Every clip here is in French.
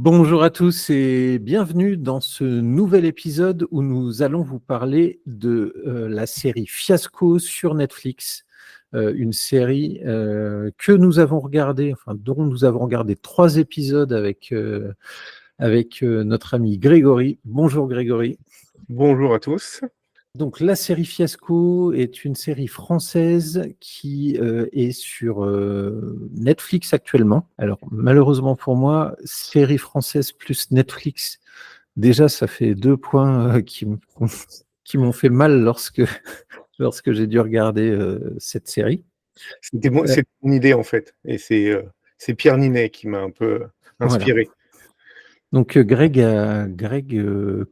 Bonjour à tous et bienvenue dans ce nouvel épisode où nous allons vous parler de la série Fiasco sur Netflix, une série que nous avons regardée, enfin dont nous avons regardé 3 épisodes avec notre ami Grégory. Bonjour Grégory. Bonjour à tous. Donc la série Fiasco est une série française qui est sur Netflix actuellement. Alors malheureusement pour moi, série française plus Netflix, déjà ça fait 2 points qui m'ont fait mal lorsque j'ai dû regarder cette série. C'est mon idée en fait, et c'est Pierre Ninet qui m'a un peu Voilà. inspiré. Donc Greg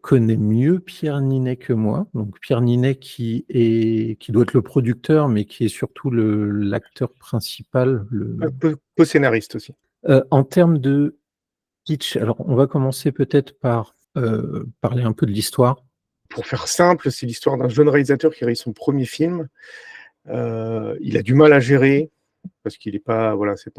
connaît mieux Pierre Ninet que moi. Donc Pierre Ninet qui doit être le producteur, mais qui est surtout l'acteur principal. Un peu scénariste aussi. En termes de pitch, alors on va commencer peut-être par parler un peu de l'histoire. Pour faire simple, c'est l'histoire d'un jeune réalisateur qui réalise son premier film. Il a du mal à gérer parce qu'il est pas, voilà, c'est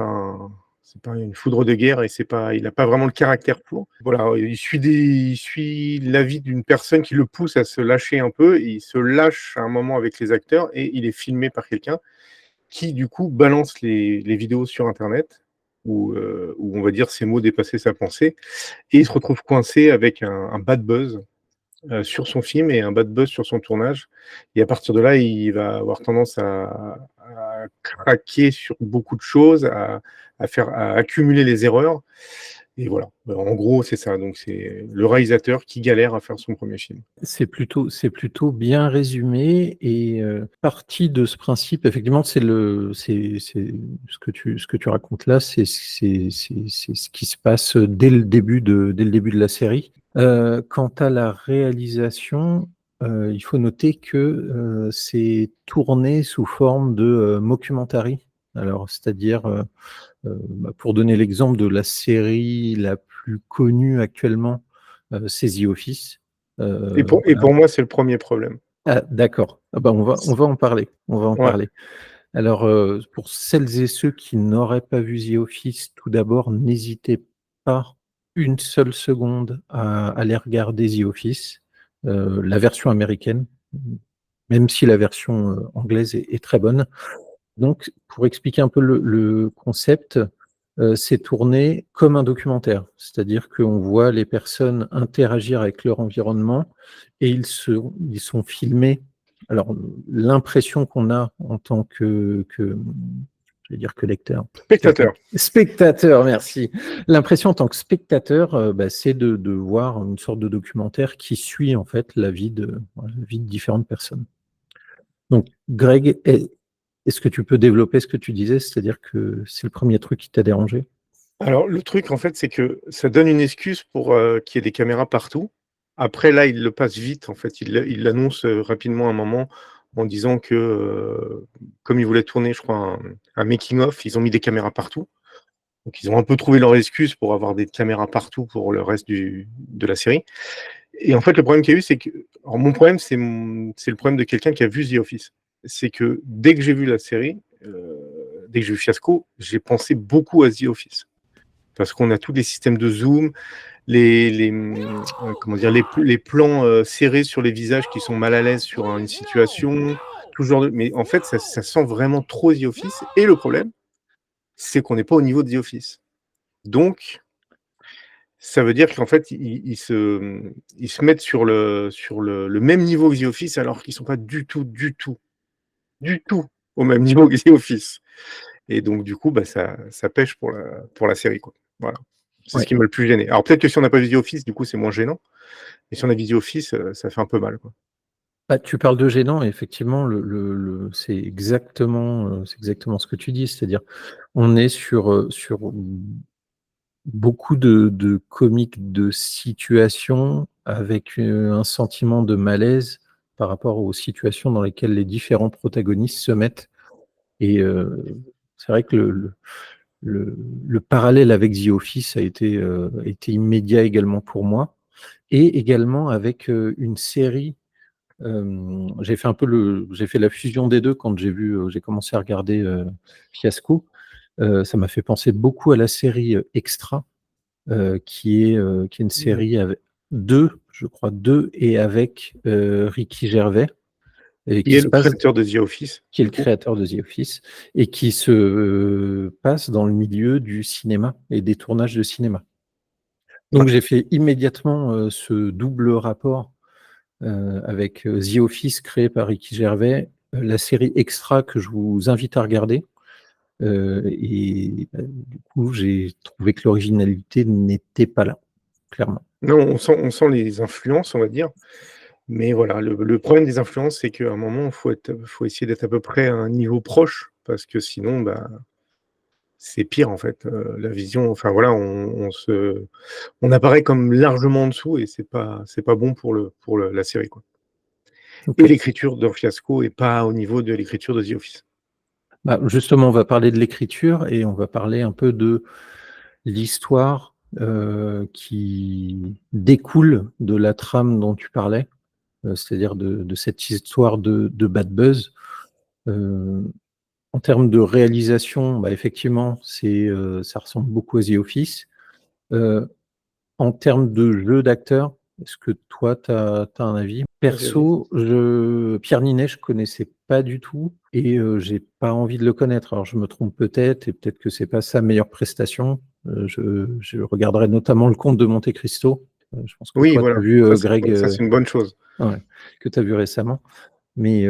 pas une foudre de guerre et il n'a pas vraiment le caractère pour. Voilà, il suit la vie d'une personne qui le pousse à se lâcher un peu. Et il se lâche à un moment avec les acteurs et il est filmé par quelqu'un qui du coup balance les vidéos sur Internet où on va dire ces mots dépassaient sa pensée, et il se retrouve coincé avec un bad buzz sur son film et un bad buzz sur son tournage. Et à partir de là, il va avoir tendance à craquer sur beaucoup de choses, à accumuler les erreurs. Et voilà, en gros, c'est ça. Donc, c'est le réalisateur qui galère à faire son premier film. C'est plutôt bien résumé et partie de ce principe, effectivement, c'est ce que tu racontes là, c'est ce qui se passe dès le début de la série. Quant à la réalisation, il faut noter que c'est tourné sous forme de mockumentary. Alors, c'est-à-dire, pour donner l'exemple de la série la plus connue actuellement, c'est The Office. Et Voilà. pour moi, c'est le premier problème. Ah, d'accord. Ah bah, on va en parler. On va en Ouais. parler. Alors, pour celles et ceux qui n'auraient pas vu The Office, tout d'abord, n'hésitez pas une seule seconde à aller regarder The Office, la version américaine, même si la version anglaise est très bonne. Donc, pour expliquer un peu le concept, c'est tourné comme un documentaire, c'est-à-dire qu'on voit les personnes interagir avec leur environnement et ils sont filmés. Alors, l'impression qu'on a en tant je vais dire que lecteur. Spectateur. Spectateur, merci. L'impression en tant que spectateur, c'est de voir une sorte de documentaire qui suit en fait la vie de différentes personnes. Donc, Greg, est-ce que tu peux développer ce que tu disais, c'est-à-dire que c'est le premier truc qui t'a dérangé? Alors, le truc, en fait, c'est que ça donne une excuse pour qu'il y ait des caméras partout. Après, là, il le passe vite, en fait. Il l'annonce rapidement à un moment en disant que, comme ils voulaient tourner, je crois, un making-of, ils ont mis des caméras partout. Donc, ils ont un peu trouvé leur excuse pour avoir des caméras partout pour le reste de la série. Et en fait, le problème qu'il y a eu, c'est que. Alors, mon problème, c'est le problème de quelqu'un qui a vu The Office. C'est que dès que j'ai vu la série, dès que j'ai vu Fiasco, j'ai pensé beaucoup à The Office. Parce qu'on a tous les systèmes de zoom, comment dire, les plans serrés sur les visages qui sont mal à l'aise sur une situation, tout genre mais en fait, ça sent vraiment trop The Office. Et le problème, c'est qu'on n'est pas au niveau de The Office. Donc, ça veut dire qu'en fait, ils se mettent sur le même niveau que The Office, alors qu'ils sont pas du tout au même niveau que The Office. Et donc, du coup, ça pêche pour la série, quoi. Voilà. C'est ce qui m'a le plus gêné. Alors, peut-être que si on n'a pas vu The Office, du coup, c'est moins gênant. Mais si on a vu The Office, ça fait un peu mal, quoi. Bah, tu parles de gênant, et effectivement, c'est exactement ce que tu dis, c'est-à-dire on est sur beaucoup de comiques de situation avec un sentiment de malaise par rapport aux situations dans lesquelles les différents protagonistes se mettent. Et c'est vrai que le parallèle avec The Office a été immédiat également pour moi, et également avec une série. J'ai fait la fusion des deux quand j'ai commencé à regarder Fiasco. Ça m'a fait penser beaucoup à la série Extra. qui est une série avec je crois deux, et avec Ricky Gervais, et Qui qui est se le passe, créateur de The Office, qui est du le coup. créateur de The Office, et qui se passe dans le milieu du cinéma et des tournages de cinéma. Ouais. Donc j'ai fait immédiatement ce double rapport avec The Office créé par Ricky Gervais, la série Extra que je vous invite à regarder. Du coup, j'ai trouvé que l'originalité n'était pas là, clairement. Non, on sent les influences, on va dire. Mais voilà, le problème des influences, c'est qu'à un moment, faut essayer d'être à peu près à un niveau proche, parce que sinon, bah, c'est pire en fait. La vision, enfin voilà, on apparaît comme largement en dessous et c'est pas bon pour la série, quoi. Ok. Et l'écriture de Fiasco est pas au niveau de l'écriture de The Office. Bah, justement, on va parler de l'écriture et on va parler un peu de l'histoire qui découle de la trame dont tu parlais, c'est-à-dire de cette histoire de Bad Buzz. Euh, En termes de réalisation, bah, effectivement, ça ressemble beaucoup à The Office. Euh, En termes de jeu d'acteur, est-ce que toi, tu as un avis? Vas-y, vas-y. Perso, Pierre Ninet, je connaissais pas du tout et j'ai pas envie de le connaître. Alors, je me trompe peut-être et peut-être que c'est pas sa meilleure prestation. Je regarderai notamment Le Comte de Monte-Cristo. Je pense que Oui, toi, tu voilà, as vu Greg, ça c'est une bonne chose. ouais, que tu as vu récemment, mais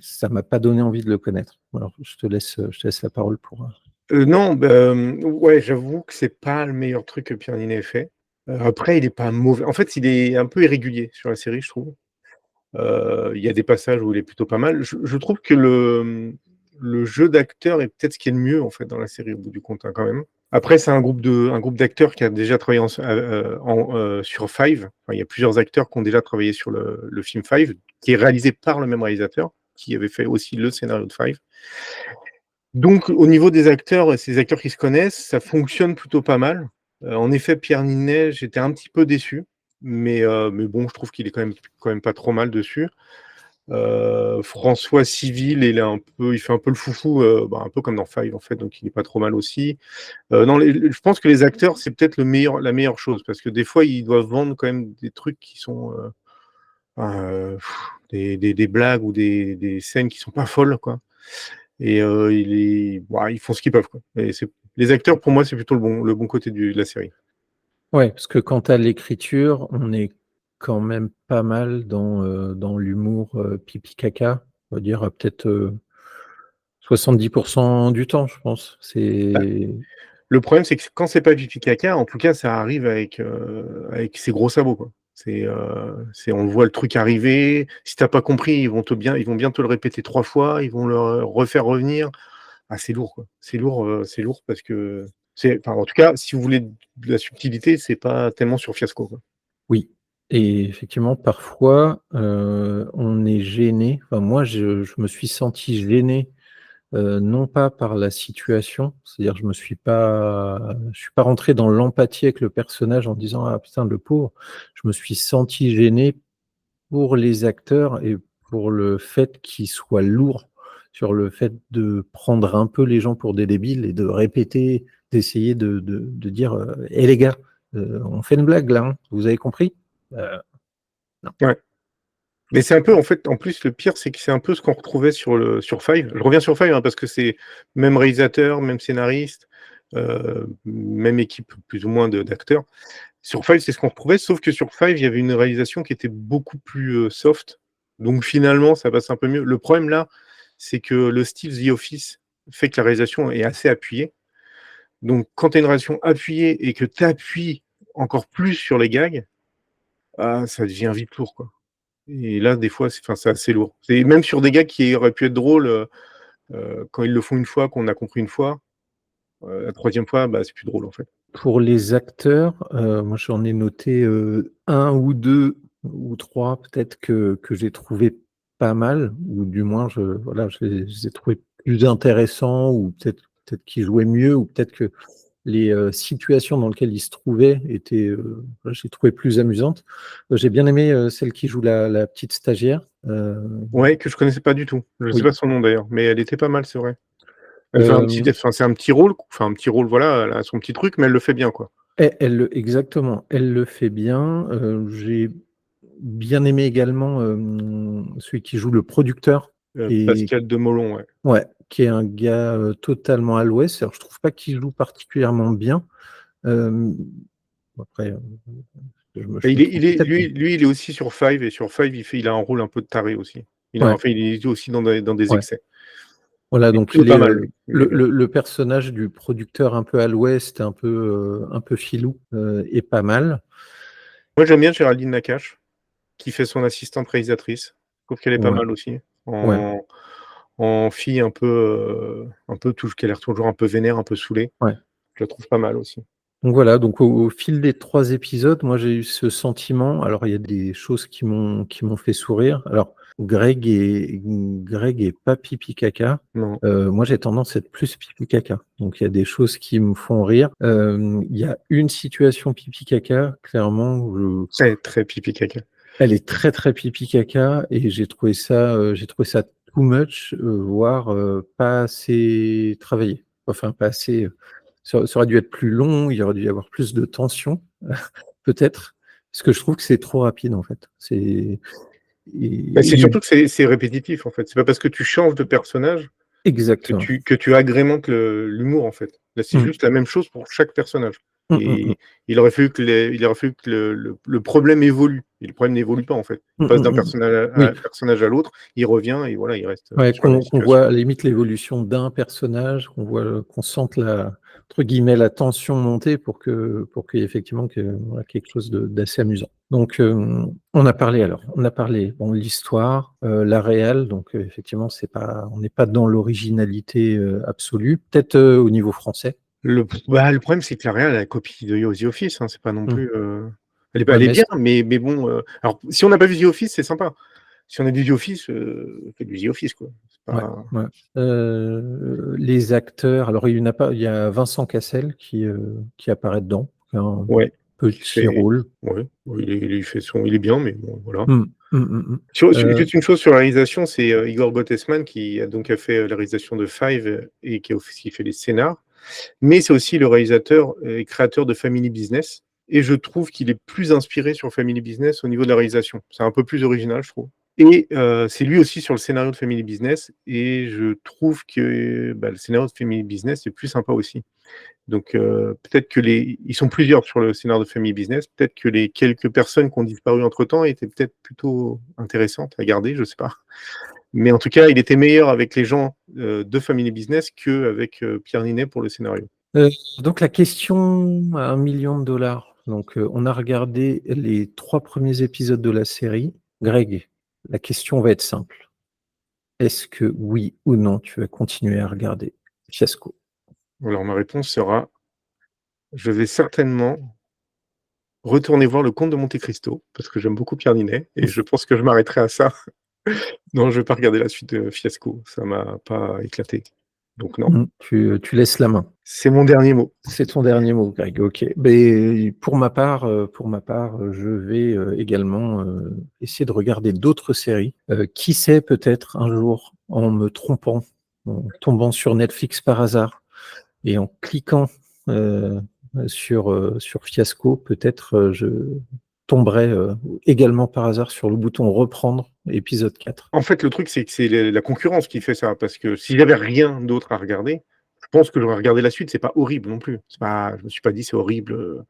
ça m'a pas donné envie de le connaître. Alors, je te laisse la parole pour. Non, bah, ouais, j'avoue que c'est pas le meilleur truc que Pierre Niney ait fait. Après, il est pas mauvais. En fait, il est un peu irrégulier sur la série, je trouve. Il y a des passages où il est plutôt pas mal. Je trouve que le jeu d'acteur est peut-être ce qui est le mieux, en fait, dans la série, au bout du compte, hein, quand même. Après, c'est un groupe d'acteurs qui a déjà travaillé sur Five. Enfin, il y a plusieurs acteurs qui ont déjà travaillé sur le film Five, qui est réalisé par le même réalisateur, qui avait fait aussi le scénario de Five. Donc, au niveau des acteurs, c'est des acteurs qui se connaissent, ça fonctionne plutôt pas mal. En effet, Pierre Niney, j'étais un petit peu déçu, mais bon, je trouve qu'il est quand même pas trop mal dessus. François Civil, il fait un peu le foufou, bah, un peu comme dans Five, en fait, donc il est pas trop mal aussi. Non, je pense que les acteurs, c'est peut-être la meilleure chose, parce que des fois, ils doivent vendre quand même des trucs qui sont des blagues ou des scènes qui sont pas folles, quoi. Et ils font ce qu'ils peuvent, quoi. Et les acteurs, pour moi, c'est plutôt le bon côté de la série. Ouais, parce que quant à l'écriture, on est quand même pas mal dans l'humour pipi caca, on va dire à peut-être 70% du temps, je pense. Bah, le problème, c'est que quand c'est pas pipi caca, en tout cas, ça arrive avec ses gros sabots, quoi. On voit le truc arriver. Si t'as pas compris, ils vont bien te le répéter 3 fois. Ils vont le refaire revenir. Ah, c'est lourd, quoi. C'est lourd parce que enfin, en tout cas, si vous voulez de la subtilité, c'est pas tellement sur Fiasco, quoi. Oui, et effectivement, parfois, on est gêné. Enfin, moi, je me suis senti gêné, non pas par la situation, c'est-à-dire je suis pas rentré dans l'empathie avec le personnage en disant: «Ah putain, le pauvre». Je me suis senti gêné pour les acteurs et pour le fait qu'ils soient lourds sur le fait de prendre un peu les gens pour des débiles et de répéter, d'essayer de dire, «Eh les gars, on fait une blague là, hein, vous avez compris?» Heu, non. Ouais. Mais c'est un peu, en fait, en plus, le pire, c'est que c'est un peu ce qu'on retrouvait sur Five. Je reviens sur Five, hein, parce que c'est même réalisateur, même scénariste, même équipe plus ou moins d'acteurs. Sur Five, c'est ce qu'on retrouvait, sauf que sur Five, il y avait une réalisation qui était beaucoup plus soft. Donc finalement, ça passe un peu mieux. Le problème là, c'est que le style The Office fait que la réalisation est assez appuyée. Donc quand tu as une réalisation appuyée et que tu appuies encore plus sur les gags, ah, ça devient vite lourd, quoi. Et là, des fois, c'est assez lourd. C'est même sur des gags qui auraient pu être drôles, quand ils le font une fois, qu'on a compris une fois, la troisième fois, bah, c'est plus drôle, en fait. Pour les acteurs, moi j'en ai noté, 1 ou 2 ou 3 peut-être que j'ai trouvé pas mal, ou du moins je les ai trouvés plus intéressants, ou peut-être qu'ils jouaient mieux, ou peut-être que les situations dans lesquelles ils se trouvaient étaient, voilà, je les trouvais plus amusantes. J'ai bien aimé celle qui joue la petite stagiaire. Ouais, que je connaissais pas du tout. Je sais Oui. pas son nom d'ailleurs, mais elle était pas mal, c'est vrai. Hem C'est un petit rôle, enfin un petit rôle, voilà, elle a son petit truc, mais elle le fait bien, quoi. Exactement, elle le fait bien. J'ai bien aimé également celui qui joue le producteur, Pascal Demolon, ouais. ouais, qui est un gars totalement à l'ouest. Alors, je trouve pas qu'il joue particulièrement bien. Après, je me Et trompe peut-être. lui, il est aussi sur Five, et sur Five, il a un rôle un peu de taré aussi. Ouais, Enfin, il est aussi dans des ouais. excès. Voilà, Mais donc il est pas mal, lui. Il est bien. le personnage du producteur un peu à l'ouest, un peu filou, est pas mal. Moi, j'aime bien Géraldine Nakache, qui fait son assistante réalisatrice. Je trouve qu'elle est pas Ouais, mal aussi. ouais, En fille un peu qui a l'air toujours un peu vénère, un peu saoulée. ouais. Je la trouve pas mal aussi. Donc voilà, donc au fil des 3 épisodes, moi j'ai eu ce sentiment. Alors il y a des choses qui m'ont fait sourire. Alors Greg est pas pipi caca. Non, Moi j'ai tendance à être plus pipi caca. Donc il y a des choses qui me font rire. Il y a une situation pipi caca, clairement, où très, très pipi caca. elle est très, très pipi caca et j'ai trouvé ça too much, voire, pas assez travaillé. Enfin pas assez, ça aurait dû être plus long, il aurait dû y avoir plus de tension, peut-être, parce que je trouve que c'est trop rapide, en fait. Bah, c'est Et surtout que c'est répétitif, en fait. C'est pas parce que tu changes de personnage exactement. que tu agrémentes l'humour, en fait. Là, c'est Mmh. juste la même chose pour chaque personnage. Mmh, mmh mh. Et il aurait fallu que le problème évolue. Et le problème n'évolue pas, en fait. Il Mmh, passe d'un mmh mh. Oui. personnage à l'autre, il revient et voilà, il reste Ouais, sur la même qu'on situation. voit à la limite l'évolution d'un personnage, qu'on sente la entre guillemets «la tension» monter pour qu'effectivement que voilà quelque chose d'assez amusant. Donc, on a parlé, bon, l'histoire, la réal, donc, effectivement c'est pas on n'est pas dans l'originalité, absolue. Peut-être, au niveau français. Le problème, c'est que la réal, elle copie de The Office, hein, c'est pas non Mmh. plus, Ouais, elle est mais bien, mais bon, alors si on n'a pas vu The Office, c'est sympa. Si on a vu The Office, faites du The Office, quoi. C'est ouais, pas ouais. Les acteurs, alors il y a Vincent Cassel qui apparaît dedans, qui a un ouais, qui petit fait rôle. ouais, bon, il est bien, mais bon, voilà. Mmh. Mmh, mmh mh. Juste une chose sur la réalisation, c'est, Igor Gottesman qui a fait, la réalisation de Five, et qui a aussi fait les scénars. Mais c'est aussi le réalisateur et créateur de Family Business, et je trouve qu'il est plus inspiré sur Family Business au niveau de la réalisation. C'est un peu plus original, je trouve, et c'est lui aussi sur le scénario de Family Business, et je trouve que, bah, le scénario de Family Business est plus sympa aussi. Donc peut-être que ils sont plusieurs sur le scénario de Family Business, peut-être que les quelques personnes qui ont disparu entre-temps étaient peut-être plutôt intéressantes à garder, je sais pas. Mais en tout cas, il était meilleur avec les gens, de Family Business qu'avec, Pierre Ninet pour le scénario. Heu, donc la question à 1 000 000 $. Donc, on a regardé les 3 premiers épisodes de la série. Greg, la question va être simple. Est-ce que oui ou non, tu vas continuer à regarder Fiasco? Alors ma réponse sera: je vais certainement retourner voir Le Comte de Monte Cristo, parce que j'aime beaucoup Pierre Ninet et je pense que je m'arrêterai à ça. Non, je vais pas regarder la suite de Fiasco, ça m'a pas éclaté. Donc non, Tu laisses la main. c'est mon dernier mot. C'est ton dernier mot, Greg, OK. Beh, je vais, également, essayer de regarder d'autres séries. Qui sait, peut-être un jour, en me trompant, en tombant sur Netflix par hasard et en cliquant, heu, sur Fiasco, peut-être, je tomberai, également par hasard sur le bouton reprendre épisode 4. En fait, le truc, c'est que c'est la concurrence qui fait ça, parce que s'il y avait rien d'autre à regarder, je pense que j'aurais regardé la suite. C'est pas horrible non plus. C'est pas Je me suis pas dit: «C'est horrible»,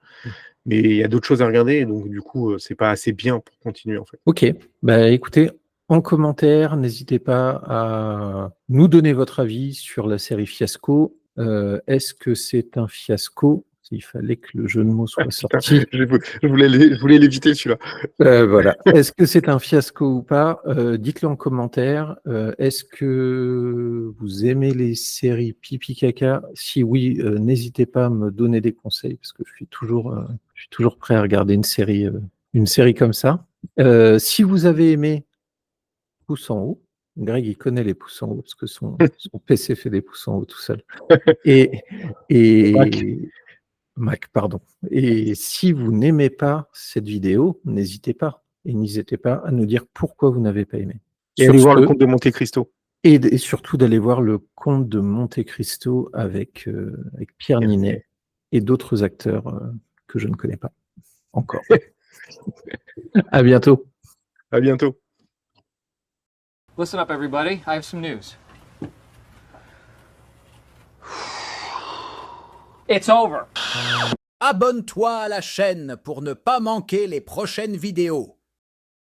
mais il y a d'autres choses à regarder, donc du coup, c'est pas assez bien pour continuer, en fait. OK. Bah, écoutez, en commentaire, n'hésitez pas à nous donner votre avis sur la série Fiasco. Est-ce que c'est un fiasco? Il fallait que le jeu de mots soit Putain, sorti. je voulais l'éviter celui-là. Voilà. Est-ce que c'est un fiasco ou pas? Dites-le en commentaire. Est-ce que vous aimez les séries pipi caca? Si oui, n'hésitez pas à me donner des conseils parce que je suis toujours prêt à regarder une série comme ça. Si vous avez aimé, pouce en haut. Greg, il connaît les pouces en haut parce que son PC fait des pouces en haut tout seul. Et, Mac. et Mac, pardon. Et si vous n'aimez pas cette vidéo, n'hésitez pas. Et n'hésitez pas à nous dire pourquoi vous n'avez pas aimé. Et Sur aller voir Le ce, Comte de Monte Cristo. et surtout d'aller voir le Comte de Monte Cristo avec Pierre Terminé. Ninet et d'autres acteurs que je ne connais pas encore. À bientôt. À bientôt. Listen up, everybody. I have some news. It's over. Abonne-toi à la chaîne pour ne pas manquer les prochaines vidéos.